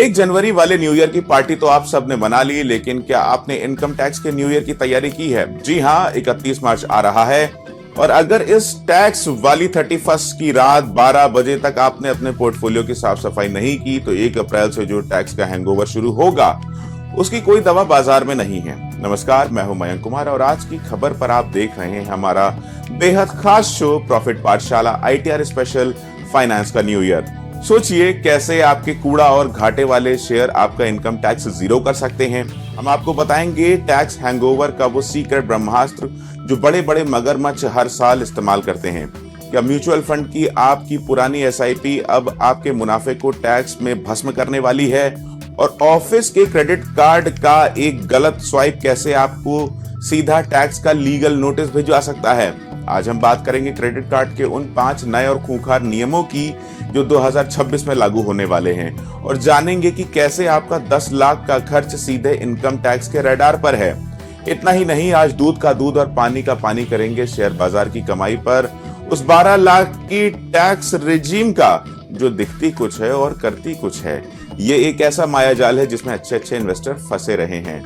1 जनवरी वाले new year की party तो आप सबने बना ली, लेकिन क्या आपने इनकम टैक्स के न्यू ईयर की तैयारी की है? जी हाँ, 31 मार्च आ रहा है और अगर इस टैक्स वाली 31 की रात 12 बजे तक आपने अपने पोर्टफोलियो की साफ सफाई नहीं की तो 1 अप्रैल से जो टैक्स का हैंगओवर शुरू होगा उसकी कोई दवा बाजार में नहीं है। नमस्कार, मैं हूं मयंक कुमार और आज की खबर पर आप देख रहे हैं हमारा बेहद खास शो प्रॉफिट पाठशाला ITR स्पेशल फाइनेंस का न्यू ईयर। सोचिए कैसे आपके कूड़ा और घाटे वाले शेयर आपका इनकम टैक्स जीरो कर सकते हैं। हम आपको बताएंगे टैक्स हैंगओवर का वो सीक्रेट ब्रह्मास्त्र जो बड़े बड़े मगरमच्छ हर साल इस्तेमाल करते हैं। क्या म्यूचुअल फंड की आपकी पुरानी SIP अब आपके मुनाफे को टैक्स में भस्म करने वाली है? और ऑफिस के क्रेडिट कार्ड का एक गलत स्वाइप कैसे आपको सीधा टैक्स का लीगल नोटिस भिजवा सकता है? आज हम बात करेंगे क्रेडिट कार्ड के उन 5 नए और खूंखार नियमों की जो 2026 में लागू होने वाले हैं और जानेंगे कि कैसे आपका 10 लाख का खर्च सीधे इनकम टैक्स के रडार पर है। इतना ही नहीं, आज दूध का दूध और पानी का पानी करेंगे शेयर बाजार की कमाई पर उस 12 लाख की टैक्स रेजिम का जो दिखती कुछ है और करती कुछ है। ये एक ऐसा मायाजाल है जिसमें अच्छे इन्वेस्टर फंसे रहे हैं।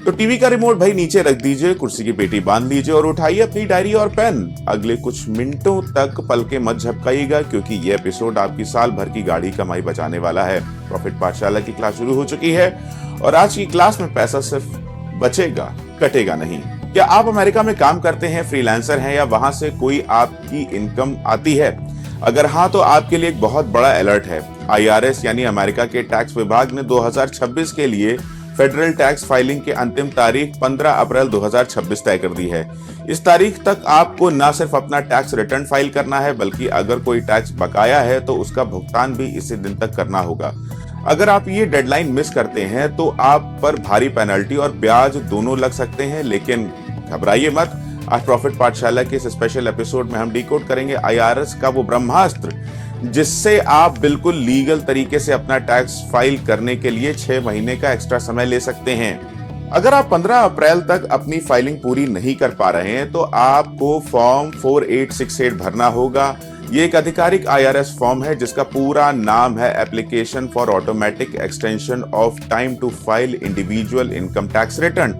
तो टीवी का रिमोट भाई नीचे रख दीजिए, कुर्सी की पेटी बांध लीजिए और उठाइए अपनी डायरी और पेन। अगले कुछ मिनटों तक पलके मत झपकाइएगा क्योंकि ये एपिसोड आपकी साल भर की गाड़ी कमाई बचाने वाला है। प्रॉफिट पाठशाला की क्लास शुरू हो चुकी है और आज की क्लास में पैसा सिर्फ बचेगा, कटेगा नहीं। क्या आप अमेरिका में काम करते हैं, फ्रीलांसर हैं या वहां से कोई आपकी इनकम आती है? अगर हाँ तो आपके लिए एक बहुत बड़ा अलर्ट है। IRS यानी अमेरिका के टैक्स विभाग ने 2026 के लिए फेडरल टैक्स फाइलिंग की अंतिम तारीख 15 अप्रैल 2026 तय कर दी है। इस तारीख तक आपको न सिर्फ अपना टैक्स रिटर्न फाइल करना है बल्कि अगर कोई टैक्स बकाया है तो उसका भुगतान भी इसी दिन तक करना होगा। अगर आप ये डेडलाइन मिस करते हैं तो आप पर भारी पेनल्टी और ब्याज दोनों लग सकते हैं, लेकिन घबराइए मत। आज प्रॉफिट पाठशाला के इस स्पेशल एपिसोड में हम डिकोड करेंगे IRS का वो ब्रह्मास्त्र जिससे आप बिल्कुल लीगल तरीके से अपना टैक्स फाइल करने के लिए 6 महीने का एक्स्ट्रा समय ले सकते हैं। अगर आप 15 अप्रैल तक अपनी फाइलिंग पूरी नहीं कर पा रहे हैं तो आपको फॉर्म 4868 भरना होगा। ये एक आधिकारिक IRS फॉर्म है जिसका पूरा नाम है application for automatic extension of time to file individual income tax return.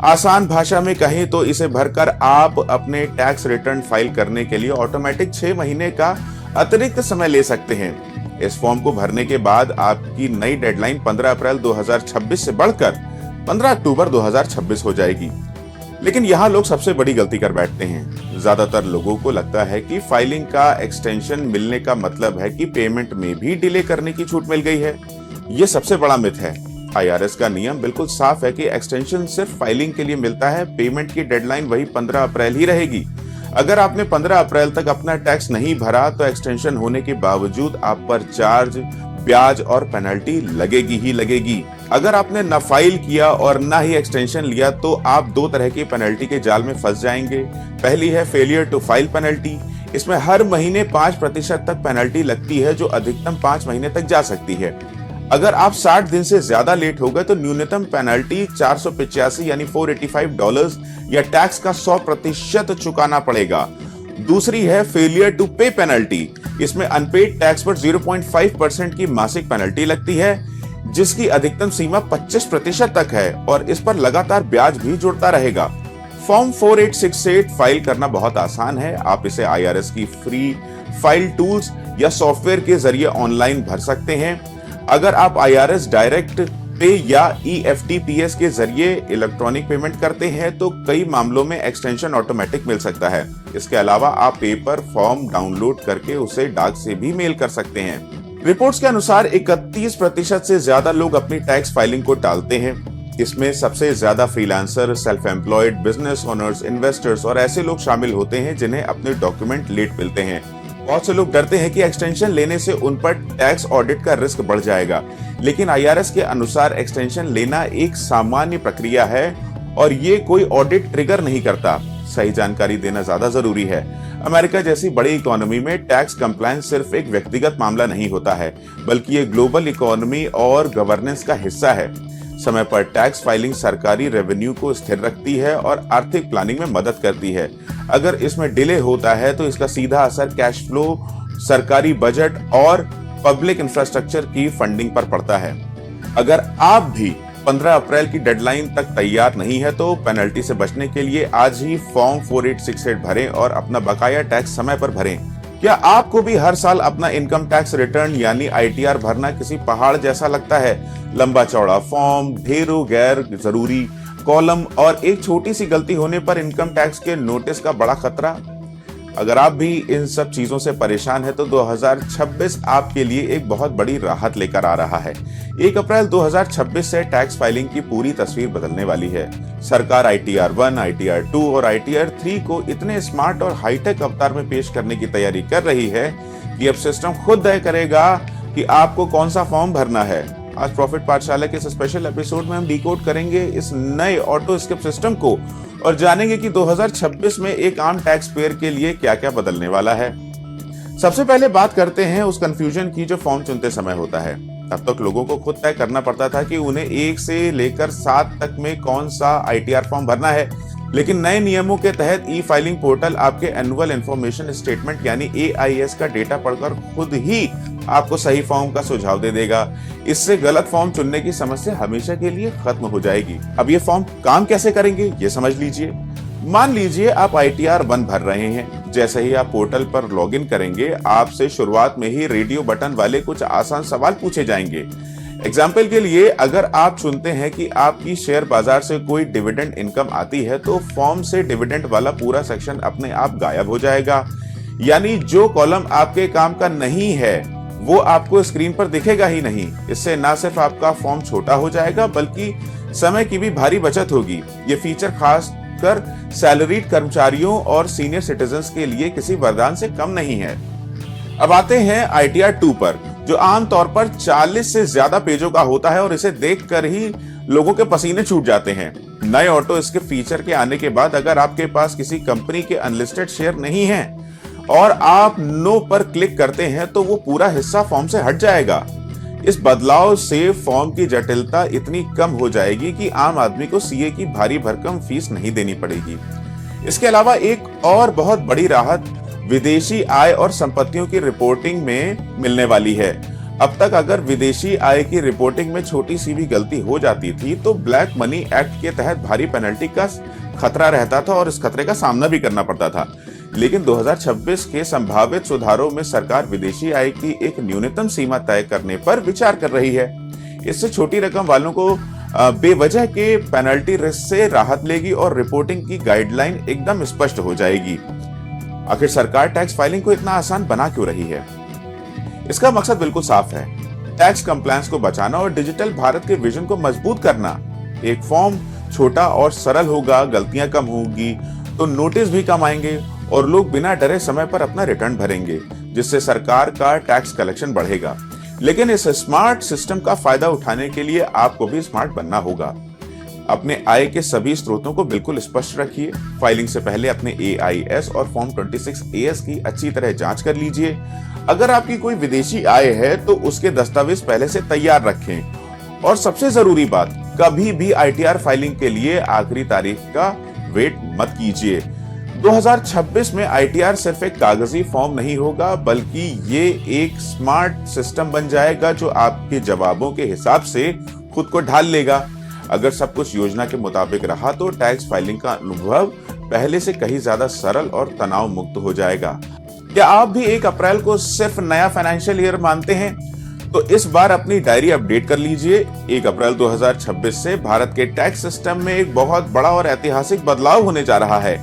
आसान भाषा में कहें तो इसे भरकर आप अपने टैक्स रिटर्न फाइल करने के लिए ऑटोमेटिक 6 महीने का अतिरिक्त समय ले सकते हैं। इस फॉर्म को भरने के बाद आपकी नई डेडलाइन 15 अप्रैल 2026 से बढ़कर 15 अक्टूबर 2026 हो जाएगी। लेकिन यहाँ लोग सबसे बड़ी गलती कर बैठते हैं। ज्यादातर लोगों को लगता है कि फाइलिंग का एक्सटेंशन मिलने का मतलब है कि पेमेंट में भी डिले करने की छूट मिल गई है। ये सबसे बड़ा मिथ है। IRS का नियम बिल्कुल साफ है कि एक्सटेंशन सिर्फ फाइलिंग के लिए मिलता है। पेमेंट की डेडलाइन वही 15 अप्रैल ही रहेगी। अगर आपने 15 अप्रैल तक अपना टैक्स नहीं भरा तो एक्सटेंशन होने के बावजूद आप पर चार्ज, ब्याज और पेनल्टी लगेगी ही लगेगी। अगर आपने न फाइल किया और न ही एक्सटेंशन लिया तो आप 2 तरह की पेनल्टी के जाल में फंस जाएंगे। पहली है फेलियर टू फाइल पेनल्टी। इसमें हर महीने 5% तक पेनल्टी लगती है जो अधिकतम 5 महीने तक जा सकती है। अगर आप 60 दिन से ज्यादा लेट हो गए तो न्यूनतम पेनल्टी 485 यानी $485 या टैक्स का 100% चुकाना पड़ेगा। दूसरी है फेलियर टू पे पेनल्टी। इसमें अनपेड टैक्स पर 0.5% की मासिक पेनल्टी लगती है जिसकी अधिकतम सीमा 25% तक है और इस पर लगातार ब्याज भी जुड़ता रहेगा। फॉर्म 4868 फाइल करना बहुत आसान है। आप इसे IRS की फ्री फाइल टूल्स या सॉफ्टवेयर के जरिए ऑनलाइन भर सकते हैं। अगर आप IRS डायरेक्ट पे या EFTPS के जरिए इलेक्ट्रॉनिक पेमेंट करते हैं तो कई मामलों में एक्सटेंशन ऑटोमेटिक मिल सकता है। इसके अलावा आप पेपर फॉर्म डाउनलोड करके उसे डाक से भी मेल कर सकते हैं। रिपोर्ट्स के अनुसार 31% से ज्यादा लोग अपनी टैक्स फाइलिंग को टालते हैं। इसमें सबसे ज्यादा freelancer, self employed, business owners, investors और ऐसे लोग शामिल होते हैं जिन्हें अपने डॉक्यूमेंट लेट मिलते हैं। बहुत से लोग डरते हैं कि एक्सटेंशन लेने से उन पर टैक्स ऑडिट का रिस्क बढ़ जाएगा, लेकिन IRS के अनुसार एक्सटेंशन लेना एक सामान्य प्रक्रिया है और ये कोई ऑडिट ट्रिगर नहीं करता। सही जानकारी देना ज्यादा जरूरी है। अमेरिका जैसी बड़ी इकोनॉमी में टैक्स कंप्लायंस सिर्फ एक व्यक्तिगत मामला नहीं होता है बल्कि ये ग्लोबल इकोनॉमी और गवर्नेंस का हिस्सा है। समय पर टैक्स फाइलिंग सरकारी रेवेन्यू को स्थिर रखती है और आर्थिक प्लानिंग में मदद करती है। अगर इसमें डिले होता है तो इसका सीधा असर कैश फ्लो, सरकारी बजट और पब्लिक इंफ्रास्ट्रक्चर की फंडिंग पर पड़ता है। अगर आप भी 15 अप्रैल की डेडलाइन तक तैयार नहीं है तो पेनल्टी से बचने के लिए आज ही फॉर्म 4868 भरें और अपना बकाया टैक्स समय पर भरें। क्या आपको भी हर साल अपना इनकम टैक्स रिटर्न यानी ITR भरना किसी पहाड़ जैसा लगता है? लंबा चौड़ा फॉर्म, ढेरों गैर जरूरी कॉलम और एक छोटी सी गलती होने पर इनकम टैक्स के नोटिस का बड़ा खतरा। अगर आप भी इन सब चीजों से परेशान हैं तो 2026 आपके लिए एक बहुत बड़ी राहत लेकर आ रहा है। 1 अप्रैल 2026 से टैक्स फाइलिंग की पूरी तस्वीर बदलने वाली है। सरकार ITR 1, ITR 2 और ITR 3 को इतने स्मार्ट और हाईटेक अवतार में पेश करने की तैयारी कर रही है कि अब सिस्टम खुद तय करेगा कि आपको कौन सा फॉर्म भरना है। आज प्रॉफिट पाठशाला के इस स्पेशल एपिसोड में हम डिकोड करेंगे इस नए ऑटो स्किप सिस्टम को और जानेंगे कि 2026 में एक आम टैक्स पेयर के लिए क्या क्या बदलने वाला है। सबसे पहले बात करते हैं उस कंफ्यूजन की जो फॉर्म चुनते समय होता है। तब तक लोगों को खुद तय करना पड़ता था कि उन्हें 1 से लेकर 7 तक में कौन सा ITR फॉर्म भरना है, लेकिन नए नियमों के तहत ई फाइलिंग पोर्टल आपके एनुअल इन्फॉर्मेशन स्टेटमेंट यानी AIS का डेटा पढ़कर खुद ही आपको सही फॉर्म का सुझाव दे देगा। इससे गलत फॉर्म चुनने की समस्या हमेशा के लिए खत्म हो जाएगी। अब ये फॉर्म काम कैसे करेंगे ये समझ लीजिए। मान लीजिए आप ITR 1 भर रहे हैं। जैसे ही आप पोर्टल पर लॉगिन करेंगे, आपसे शुरुआत में ही रेडियो बटन वाले कुछ आसान सवाल पूछे जाएंगे। एग्जाम्पल के लिए, अगर आप चुनते हैं कि आपकी शेयर बाजार से कोई डिविडेंड इनकम आती है तो फॉर्म से डिविडेंड वाला पूरा सेक्शन अपने आप गायब हो जाएगा। यानी जो कॉलम आपके काम का नहीं है वो आपको स्क्रीन पर दिखेगा ही नहीं। इससे न सिर्फ आपका फॉर्म छोटा हो जाएगा बल्कि समय की भी भारी बचत होगी। ये फीचर खास कर सैलरीड कर्मचारियों और सीनियर सिटीजन्स के लिए किसी वरदान से कम नहीं है। अब आते हैं ITR 2 पर, जो आमतौर पर 40 से ज्यादा पेजों का होता है और इसे देखकर ही लोगों के पसीने छूट जाते हैं। नए ऑटो स्किप फीचर के आने के बाद अगर आपके पास किसी कंपनी के अनलिस्टेड शेयर नहीं है और आप नो पर क्लिक करते हैं तो वो पूरा हिस्सा फॉर्म से हट जाएगा। इस बदलाव से फॉर्म की जटिलता इतनी कम हो जाएगी कि आम आदमी को CA की भारी भरकम फीस नहीं देनी पड़ेगी। इसके अलावा एक और बहुत बड़ी राहत विदेशी आय और संपत्तियों की रिपोर्टिंग में मिलने वाली है। अब तक अगर विदेशी आय की रिपोर्टिंग में छोटी सी भी गलती हो जाती थी तो ब्लैक मनी एक्ट के तहत भारी पेनल्टी का खतरा रहता था और इस खतरे का सामना भी करना पड़ता था। लेकिन 2026 के संभावित सुधारों में सरकार विदेशी आय की एक न्यूनतम सीमा तय करने पर विचार कर रही है। इससे छोटी रकम वालों को बेवजह के पेनल्टी रिस्क से राहत लेगी और रिपोर्टिंग की गाइडलाइन एकदम स्पष्ट हो जाएगी। आखिर सरकार टैक्स फाइलिंग को इतना आसान बना क्यों रही है? इसका मकसद बिल्कुल साफ है, टैक्स कंप्लायंस को बचाना और डिजिटल भारत के विजन को मजबूत करना। एक फॉर्म छोटा और सरल होगा, गलतियां कम होंगी तो नोटिस भी कम आएंगे और लोग बिना डरे समय पर अपना रिटर्न भरेंगे, जिससे सरकार का टैक्स कलेक्शन बढ़ेगा। लेकिन इस स्मार्ट सिस्टम का फायदा उठाने के लिए आपको भी स्मार्ट बनना होगा। अपने आय के सभी स्रोतों को बिल्कुल स्पष्ट रखिए। फाइलिंग से पहले अपने AIS और फॉर्म 26AS की अच्छी तरह जांच कर लीजिए। अगर आपकी कोई विदेशी आय है तो उसके दस्तावेज पहले से तैयार रखें। और सबसे जरूरी बात, कभी भी ITR फाइलिंग के लिए आखिरी तारीख का वेट मत कीजिए। 2026 में ITR सिर्फ एक कागजी फॉर्म नहीं होगा बल्कि ये एक स्मार्ट सिस्टम बन जाएगा जो आपके जवाबों के हिसाब से खुद को ढाल लेगा। अगर सब कुछ योजना के मुताबिक रहा तो टैक्स फाइलिंग का अनुभव पहले से कहीं ज्यादा सरल और तनाव मुक्त हो जाएगा। क्या आप भी 1 अप्रैल को सिर्फ नया फाइनेंशियल ईयर मानते हैं? तो इस बार अपनी डायरी अपडेट कर लीजिए। 1 अप्रैल 2026 से भारत के टैक्स सिस्टम में एक बहुत बड़ा और ऐतिहासिक बदलाव होने जा रहा है।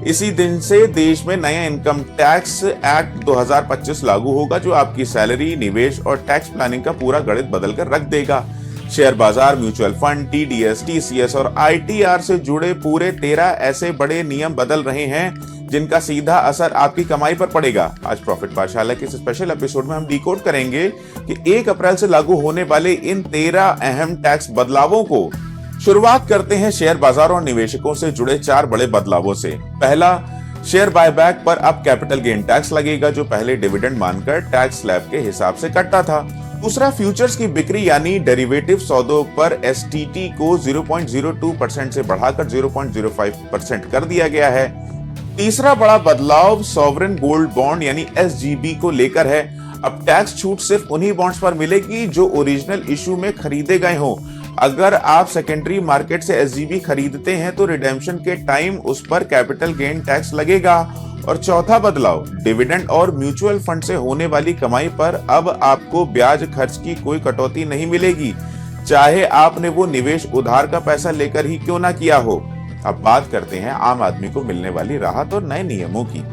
इसी दिन से देश में नया इनकम टैक्स एक्ट 2025 लागू होगा जो आपकी सैलरी, निवेश और टैक्स प्लानिंग का पूरा गणित बदल कर रख देगा। शेयर बाजार, म्यूचुअल फंड, TDS, TCS और ITR से जुड़े पूरे 13 ऐसे बड़े नियम बदल रहे हैं जिनका सीधा असर आपकी कमाई पर पड़ेगा। आज प्रॉफिट पाठशाला के स्पेशल एपिसोड में हम डिकोड करेंगे कि 1 अप्रैल से लागू होने वाले इन 13 अहम टैक्स बदलावों को। शुरुआत करते हैं शेयर बाजार और निवेशकों से जुड़े 4 बड़े बदलावों से। पहला, शेयर बायबैक पर अब कैपिटल गेन टैक्स लगेगा जो पहले डिविडेंड मानकर टैक्स स्लैब के हिसाब से कटता था। दूसरा, फ्यूचर्स की बिक्री यानी डेरिवेटिव सौदों पर STT को 0.02% से बढ़ाकर 0.05% कर दिया गया है। तीसरा बड़ा बदलाव सॉवरेन गोल्ड बॉन्ड यानी SGB को लेकर है। अब टैक्स छूट सिर्फ उन्हीं बॉन्ड्स पर मिलेगी जो ओरिजिनल इशू में खरीदे गए हों। अगर आप सेकेंडरी मार्केट से एसजीबी खरीदते हैं तो रिडेम्पशन के टाइम उस पर कैपिटल गेन टैक्स लगेगा। और चौथा बदलाव, डिविडेंड और म्यूचुअल फंड से होने वाली कमाई पर अब आपको ब्याज खर्च की कोई कटौती नहीं मिलेगी, चाहे आपने वो निवेश उधार का पैसा लेकर ही क्यों ना किया हो। अब बात करते हैं आम आदमी को मिलने वाली राहत और नए नियमों की।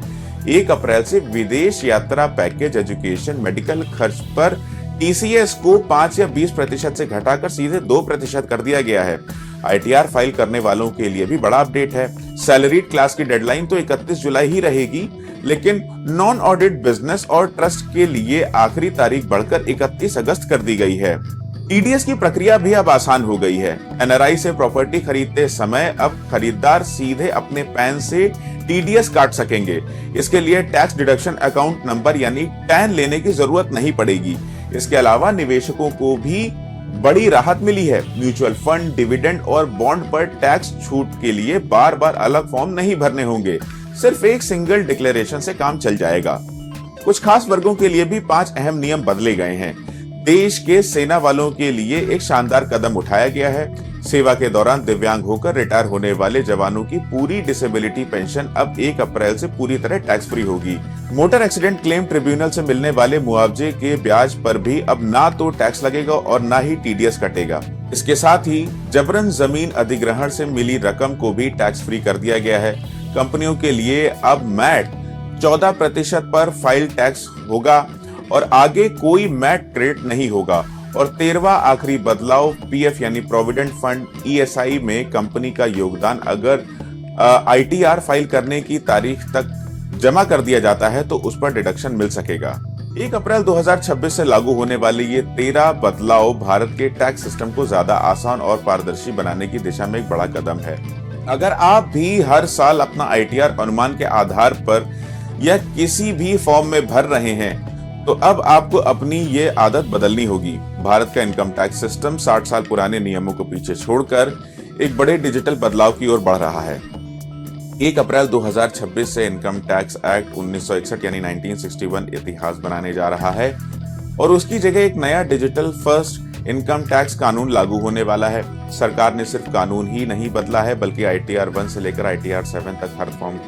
1 अप्रैल से विदेश यात्रा पैकेज, एजुकेशन, मेडिकल खर्च पर टीसीएस को 5 या 20% से घटाकर सीधे 2% कर दिया गया है। आईटीआर फाइल करने वालों के लिए भी बड़ा अपडेट है। सैलरीड क्लास की डेडलाइन तो 31 जुलाई ही रहेगी, लेकिन नॉन ऑडिट बिजनेस और ट्रस्ट के लिए आखिरी तारीख बढ़कर 31 अगस्त कर दी गई है। टीडीएस की प्रक्रिया भी अब आसान हो गई है। एनआरआई से प्रॉपर्टी खरीदते समय अब खरीदार सीधे अपने पैन से टीडीएस काट सकेंगे। इसके लिए टैक्स डिडक्शन अकाउंट नंबर यानी टैन लेने की जरूरत नहीं पड़ेगी। इसके अलावा निवेशकों को भी बड़ी राहत मिली है। म्यूचुअल फंड, डिविडेंड और बॉन्ड पर टैक्स छूट के लिए बार बार अलग फॉर्म नहीं भरने होंगे, सिर्फ एक सिंगल डिक्लेरेशन से काम चल जाएगा। कुछ खास वर्गों के लिए भी 5 अहम नियम बदले गए हैं। देश के सेना वालों के लिए एक शानदार कदम उठाया गया है। सेवा के दौरान दिव्यांग होकर रिटायर होने वाले जवानों की पूरी डिसेबिलिटी पेंशन अब 1 अप्रैल से पूरी तरह टैक्स फ्री होगी। मोटर एक्सीडेंट क्लेम ट्रिब्यूनल से मिलने वाले मुआवजे के ब्याज पर भी अब ना तो टैक्स लगेगा और ना ही टीडीएस कटेगा। इसके साथ ही जबरन जमीन अधिग्रहण से मिली रकम को भी टैक्स फ्री कर दिया गया है। कंपनियों के लिए अब मैट 14% पर फाइल टैक्स होगा और आगे कोई मैट क्रेडिट नहीं होगा। और 13वां आखिरी बदलाव, पीएफ यानी प्रोविडेंट फंड ईएसआई में कंपनी का योगदान अगर आईटीआर फाइल करने की तारीख तक जमा कर दिया जाता है तो उस पर डिडक्शन मिल सकेगा। 1 अप्रैल 2026 से लागू होने वाले ये 13 बदलाव भारत के टैक्स सिस्टम को ज्यादा आसान और पारदर्शी बनाने की दिशा में एक बड़ा कदम है। अगर आप भी हर साल अपना आईटीआर अनुमान के आधार पर या किसी भी फॉर्म में भर रहे हैं तो अब आपको अपनी ये आदत बदलनी होगी। भारत का इनकम टैक्स सिस्टम 60 साल पुराने नियमों को पीछे छोड़कर एक बड़े डिजिटल बदलाव की ओर बढ़ रहा है। 1 अप्रैल 2026 से इनकम टैक्स एक्ट 1961 यानी 1961 इतिहास बनाने जा रहा है और उसकी जगह एक नया डिजिटल फर्स्ट इनकम टैक्स कानून लागू होने वाला है। सरकार ने सिर्फ कानून ही नहीं बदला है बल्कि आईटीआर 1 से लेकर आईटीआर 7 तक हर फॉर्म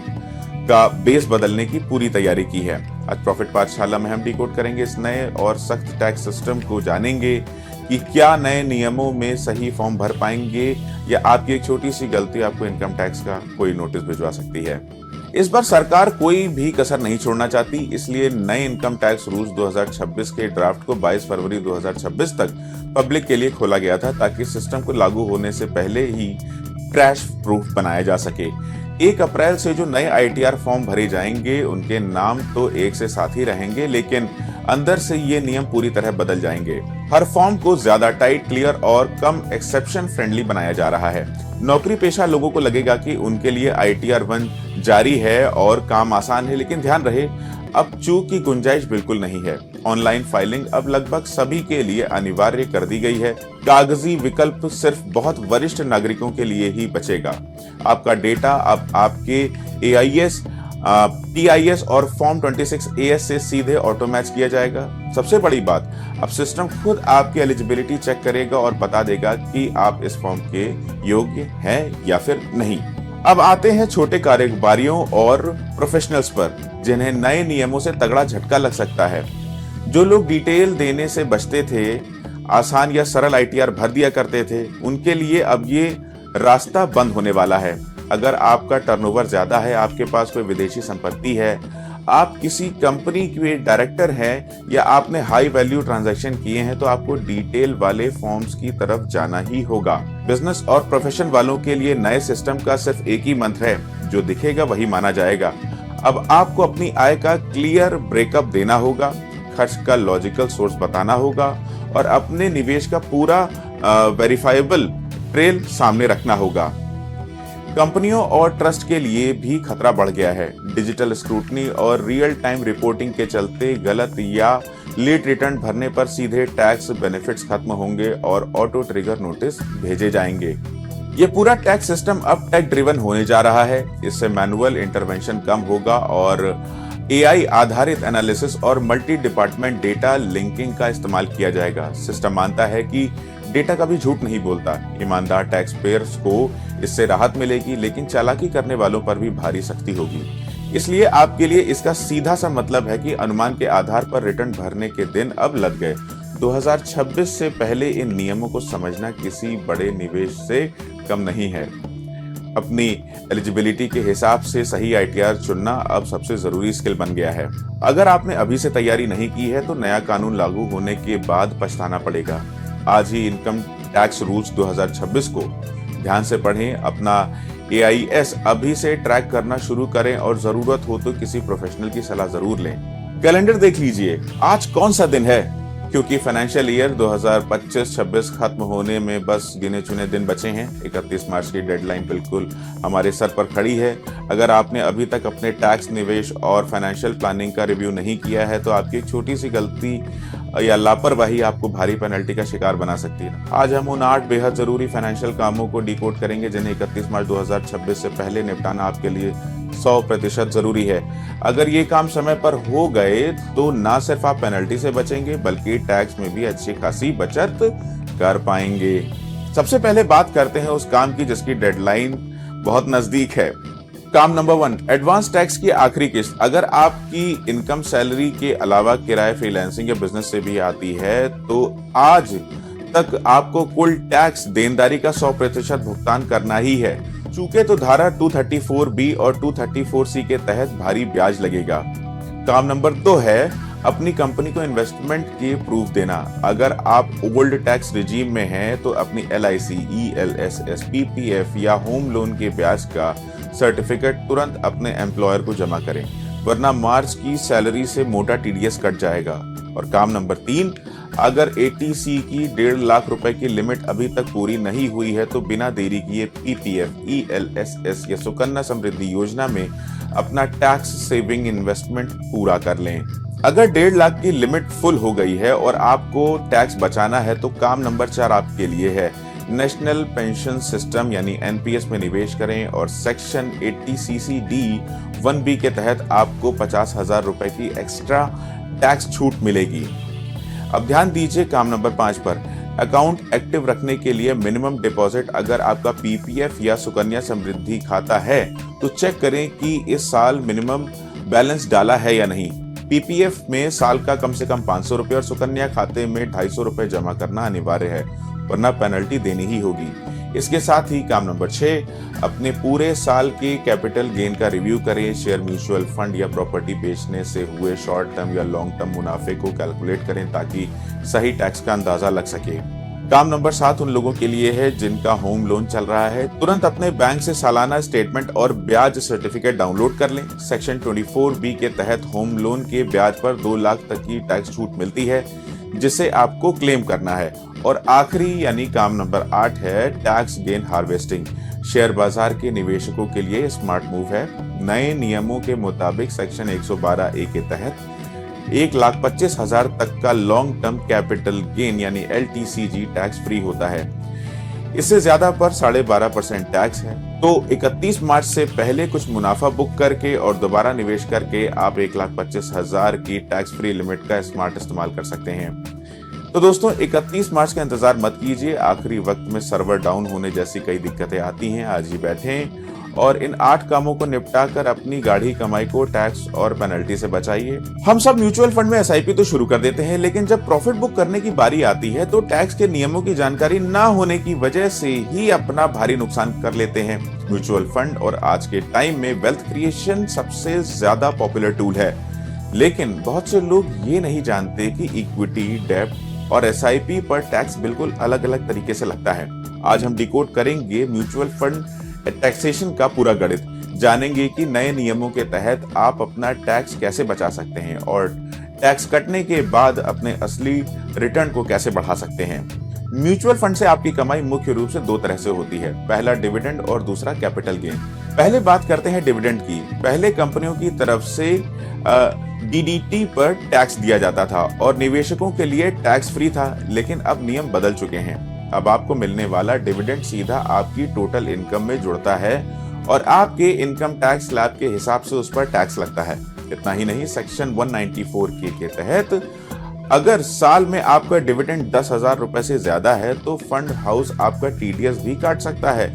का बेस बदलने की पूरी तैयारी की है। आज प्रॉफिट पाठशाला में हम डिकोड करेंगे इस नए और सख्त टैक्स सिस्टम को, जानेंगे कि क्या नए नियमों में सही फॉर्म भर पाएंगे या आपकी एक छोटी सी गलती आपको इनकम टैक्स का कोई नोटिस भिजवा सकती है। इस बार सरकार कोई भी कसर नहीं छोड़ना चाहती, इसलिए नए इनकम टैक्स रूल्स 2026 के ड्राफ्ट को 22 फरवरी 2026 तक पब्लिक के लिए खोला गया था ताकि सिस्टम को लागू होने से पहले ही क्रैश प्रूफ बनाया जा सके। 1 अप्रैल से जो नए आईटीआर फॉर्म भरे जाएंगे उनके नाम तो एक से साथ ही रहेंगे, लेकिन अंदर से ये नियम पूरी तरह बदल जाएंगे। हर फॉर्म को ज्यादा टाइट, क्लियर और कम एक्सेप्शन फ्रेंडली बनाया जा रहा है। नौकरी पेशा लोगों को लगेगा कि उनके लिए आईटीआर 1 जारी है और काम आसान है, लेकिन ध्यान रहे अब चूक की गुंजाइश बिल्कुल नहीं है। ऑनलाइन फाइलिंग अब लगभग सभी के लिए अनिवार्य कर दी गई है। कागजी विकल्प सिर्फ बहुत वरिष्ठ नागरिकों के लिए ही बचेगा। आपका डेटा अब आपके एआईएस, टीआईएस और फॉर्म 26AS से सीधे ऑटो मैच किया जाएगा। सबसे बड़ी बात, अब सिस्टम खुद आपकी एलिजिबिलिटी चेक करेगा और बता देगा कि आप इस फॉर्म के योग्य हैं या फिर नहीं। अब आते हैं छोटे कारोबारियों और प्रोफेशनल्स पर, जिन्हें नए नियमों से तगड़ा झटका लग सकता है। जो लोग डिटेल देने से बचते थे, आसान या सरल आईटीआर भर दिया करते थे, उनके लिए अब ये रास्ता बंद होने वाला है। अगर आपका टर्नओवर ज्यादा है, आपके पास कोई विदेशी संपत्ति है, आप किसी कंपनी के डायरेक्टर हैं या आपने हाई वैल्यू ट्रांजैक्शन किए हैं तो आपको डिटेल वाले फॉर्म्स की तरफ जाना ही होगा। बिजनेस और प्रोफेशन वालों के लिए नए सिस्टम का सिर्फ एक ही मंत्र है, जो दिखेगा वही माना जाएगा। अब आपको अपनी आय का क्लियर ब्रेकअप देना होगा, खर्च का लॉजिकल सोर्स बताना होगा और अपने निवेश का पूरा वेरीफाइबल ट्रेल सामने रखना होगा। कंपनियों और ट्रस्ट के लिए भी खतरा बढ़ गया है। डिजिटल स्क्रूटनी और रियल टाइम रिपोर्टिंग के चलते गलत या लेट रिटर्न भरने पर सीधे टैक्स बेनिफिट्स खत्म होंगे और ऑटो ट्रिगर नोटिस भेजे जाएंगे। ये पूरा टैक्स सिस्टम अब टेक ड्रिवन होने जा रहा है। इससे मैनुअल इंटरवेंशन कम होगा और एआई आधारित एनालिसिस और मल्टी डिपार्टमेंट डेटा लिंकिंग का इस्तेमाल किया जाएगा। सिस्टम मानता है कि डेटा कभी झूठ नहीं बोलता। ईमानदार टैक्स पेयर्स को इससे राहत मिलेगी, लेकिन चालाकी करने वालों पर भी भारी सख्ती होगी। इसलिए आपके लिए इसका सीधा सा मतलब है कि अनुमान के आधार पर रिटर्न भरने के दिन अब लग गए। 2026 से पहले इन नियमों को समझना किसी बड़े निवेश से कम नहीं है। अपनी एलिजिबिलिटी के हिसाब से सही आईटीआर चुनना अब सबसे जरूरी स्किल बन गया है। अगर आपने अभी से तैयारी नहीं की है तो नया कानून लागू होने के बाद पछताना पड़ेगा। आज ही इनकम टैक्स रूल्स 2026 को ध्यान से पढ़ें, अपना AIS अभी से ट्रैक करना शुरू करें और जरूरत हो तो किसी प्रोफेशनल की सलाह जरूर लें। कैलेंडर देख लीजिए, आज कौन सा दिन है, क्योंकि फाइनेंशियल ईयर 2025-26 खत्म होने में बस गिने चुने दिन बचे हैं। 31 मार्च की डेडलाइन बिल्कुल हमारे सर पर खड़ी है। अगर आपने अभी तक अपने टैक्स, निवेश और फाइनेंशियल प्लानिंग का रिव्यू नहीं किया है तो आपकी एक छोटी सी गलती या लापरवाही आपको भारी पेनल्टी का शिकार बना सकती है। आज हम उन 8 बेहद जरूरी फाइनेंशियल कामों को डिकोड करेंगे जिन्हें 31 मार्च 2026 से पहले निपटाना आपके लिए 100% जरूरी है। अगर ये काम समय पर हो गए तो ना सिर्फ आप पेनल्टी से बचेंगे बल्कि टैक्स में भी अच्छी खासी बचत कर पाएंगे। सबसे पहले बात करते हैं उस काम की जिसकी डेडलाइन बहुत नजदीक है। काम नंबर 1, एडवांस टैक्स की आखिरी किस्त। अगर आपकी इनकम सैलरी के अलावा किराए, फ्रीलांसिंग या बिजनेस से भी आती है तो आज तक आपको कुल टैक्स देनदारी का 100% भुगतान करना ही है। चूके तो धारा 234B और 234C के तहत भारी ब्याज लगेगा। काम नंबर 2 है अपनी कंपनी को इन्वेस्टमेंट की प्रूफ देना। अगर आप ओल्ड टैक्स रिजीम में हैं तो अपनी LIC, ELSS, PPF या होम लोन के ब्याज का सर्टिफिकेट तुरंत अपने एम्प्लॉयर को जमा करें, वरना मार्च की सैलरी से मोटा TDS कट जाएगा। और काम नंबर 3, अगर ATC की 1.5 लाख रुपए की लिमिट अभी तक पूरी नहीं हुई है तो बिना देरी किए PPF, ELSS या सुकन्या समृद्धि योजना में अपना टैक्स सेविंग इन्वेस्टमेंट पूरा कर लें। अगर 1.5 लाख की लिमिट फुल हो गई है और आपको टैक्स बचाना है तो काम नंबर 4 आपके लिए है। नेशनल पेंशन सिस्टम यानी NPS में निवेश करें और सेक्शन 80CCD1B के तहत आपको 50,000 रुपए की एक्स्ट्रा टैक्स छूट मिलेगी। अब ध्यान दीजिए काम नंबर 5 पर। अकाउंट एक्टिव रखने के लिए मिनिमम डिपॉजिट। अगर आपका PPF या सुकन्या समृद्धि खाता है तो चेक करें कि इस साल मिनिमम बैलेंस डाला है या नहीं। PPF में साल का कम से कम 500 रुपए और सुकन्या खाते में 250 रुपए जमा करना अनिवार्य है, वरना पेनल्टी देनी ही होगी। इसके साथ ही काम नंबर 6, अपने पूरे साल के कैपिटल गेन का रिव्यू करें। शेयर, म्यूचुअल फंड या प्रॉपर्टी बेचने से हुए शॉर्ट टर्म या लॉन्ग टर्म मुनाफे को कैलकुलेट करें ताकि सही टैक्स का अंदाजा लग सके। काम नंबर 7 उन लोगों के लिए है जिनका होम लोन चल रहा है। तुरंत अपने बैंक से सालाना स्टेटमेंट और ब्याज सर्टिफिकेट डाउनलोड कर लें। सेक्शन 24B के तहत होम लोन के ब्याज पर 2 लाख तक की टैक्स छूट मिलती है जिसे आपको क्लेम करना है। और आखिरी यानी काम नंबर 8 है टैक्स गेन हार्वेस्टिंग। शेयर बाजार के निवेशकों के लिए स्मार्ट मूव है। नए नियमों के मुताबिक सेक्शन 112A के तहत 1,25,000 तक का लॉन्ग टर्म कैपिटल गेन यानी LTCG टैक्स फ्री होता है। इससे ज्यादा पर 12.5% टैक्स है। तो 31 मार्च से पहले कुछ मुनाफा बुक करके और दोबारा निवेश करके आप 1,25,000 की टैक्स फ्री लिमिट का स्मार्ट इस्तेमाल कर सकते हैं। तो दोस्तों 31 मार्च का इंतजार मत कीजिए। आखिरी वक्त में सर्वर डाउन होने जैसी कई दिक्कतें आती हैं। आज ही बैठें और इन 8 कामों को निपटा कर अपनी गाढ़ी कमाई को टैक्स और पेनल्टी से बचाइए। हम सब म्यूचुअल फंड में SIP तो शुरू कर देते हैं, लेकिन जब प्रॉफिट बुक करने की बारी आती है तो टैक्स के नियमों की जानकारी ना होने की वजह से ही अपना भारी नुकसान कर लेते हैं। म्यूचुअल फंड और आज के टाइम में वेल्थ क्रिएशन सबसे ज्यादा पॉपुलर टूल है, लेकिन बहुत से लोग ये नहीं जानते कि इक्विटी, डेब्ट और SIP पर टैक्स बिल्कुल अलग अलग तरीके से लगता है। आज हम डिकोड करेंगे म्यूचुअल फंड टैक्सेशन का पूरा गणित, जानेंगे कि नए नियमों के तहत आप अपना टैक्स कैसे बचा सकते हैं और टैक्स कटने के बाद अपने असली रिटर्न को कैसे बढ़ा सकते हैं। म्यूचुअल फंड से आपकी कमाई मुख्य रूप से 2 तरह से होती है, पहला डिविडेंड और दूसरा कैपिटल गेन। पहले बात करते हैं डिविडेंड की। पहले कंपनियों की तरफ से DDT पर टैक्स दिया जाता था और निवेशकों के लिए टैक्स फ्री था, लेकिन अब नियम बदल चुके हैं। अब आपको मिलने वाला डिविडेंड सीधा आपकी टोटल इनकम में जुड़ता है और आपके इनकम टैक्स स्लैब के हिसाब से उस पर टैक्स लगता है। इतना ही नहीं, सेक्शन 194 के तहत अगर साल में आपका डिविडेंड 10,000 रुपए से ज्यादा है तो फंड हाउस आपका टीडीएस भी काट सकता है।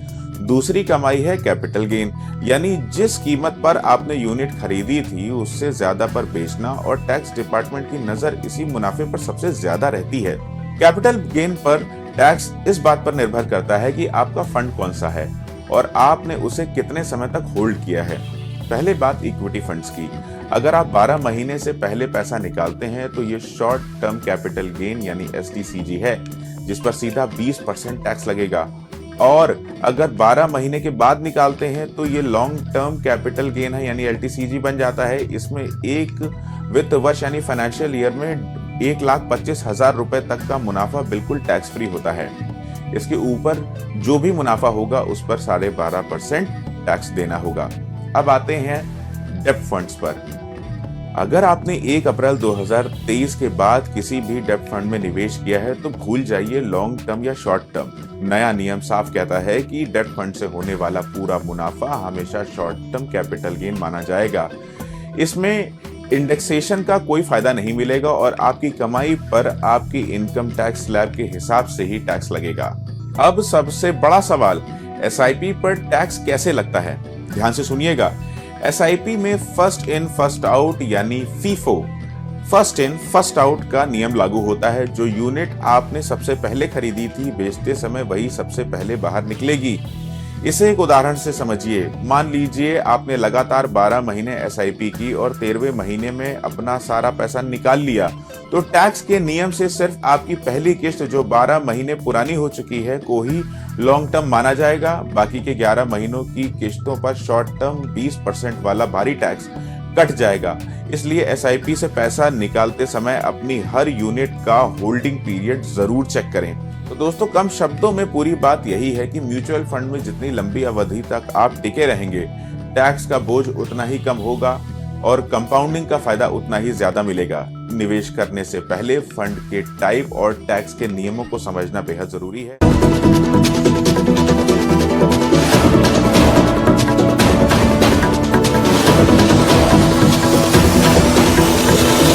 दूसरी कमाई है कैपिटल गेन, यानी जिस कीमत पर आपने यूनिट खरीदी थी उससे ज्यादा पर बेचना, और टैक्स डिपार्टमेंट की नजर इसी मुनाफे पर सबसे ज्यादा रहती है। कैपिटल गेन पर टैक्स इस बात पर निर्भर करता है कि आपका फंड कौन सा है और आपने उसे कितने समय तक होल्ड किया है। पहले बात इक्विटी फंड्स की। अगर आप 12 महीने से पहले पैसा निकालते हैं तो ये शॉर्ट टर्म कैपिटल गेन यानी एसटीसीजी है, जिस पर सीधा 20% टैक्स लगेगा। और अगर 12 महीने के बाद निकालते हैं तो ये लॉन्ग टर्म कैपिटल गेन है यानी एलटीसीजी बन जाता है। इसमें एक वित्त वर्ष यानी फाइनेंशियल ईयर में 1,25,000 रुपए तक का मुनाफा बिल्कुल टैक्स फ्री होता है। इसके ऊपर जो भी मुनाफा होगा उस पर 12.5% टैक्स देना होगा। अब आते हैं डेब्ट फंड्स पर। अगर आपने 1 अप्रैल 2023 के बाद किसी भी डेब्ट फंड में निवेश किया है तो भूल जाइए लॉन्ग टर्म या शॉर्ट टर्म। नया नियम साफ कहता है कि डेब्ट फंड से होने वाला पूरा मुनाफा हमेशा शॉर्ट टर्म कैपिटल गेन माना जाएगा। इसमें इंडेक्सेशन का कोई फायदा नहीं मिलेगा और आपकी कमाई पर आपकी इनकम टैक्स स्लैब के हिसाब से ही टैक्स लगेगा। अब सबसे बड़ा सवाल, एसआईपी पर टैक्स कैसे लगता है? ध्यान से सुनिएगा। एसआईपी में फर्स्ट इन फर्स्ट आउट यानी FIFO, first in first out का नियम लागू होता है। जो यूनिट आपने सबसे पहले खरीदी थी बेचते समय वही सबसे पहले बाहर निकलेगी। इसे एक उदाहरण से समझिए। मान लीजिए आपने लगातार 12 महीने एसआईपी की और 13वें महीने में अपना सारा पैसा निकाल लिया, तो टैक्स के नियम से सिर्फ आपकी पहली किस्त जो 12 महीने पुरानी हो चुकी है को ही लॉन्ग टर्म माना जाएगा। बाकी के 11 महीनों की किस्तों पर शॉर्ट टर्म 20% वाला भारी टैक्स कट जाएगा। इसलिए एसआईपी से पैसा निकालते समय अपनी हर यूनिट का होल्डिंग पीरियड जरूर चेक करें। तो दोस्तों, कम शब्दों में पूरी बात यही है कि म्यूचुअल फंड में जितनी लंबी अवधि तक आप टिके रहेंगे, टैक्स का बोझ उतना ही कम होगा और कंपाउंडिंग का फायदा उतना ही ज्यादा मिलेगा। निवेश करने से पहले फंड के टाइप और टैक्स के नियमों को समझना बेहद जरूरी है।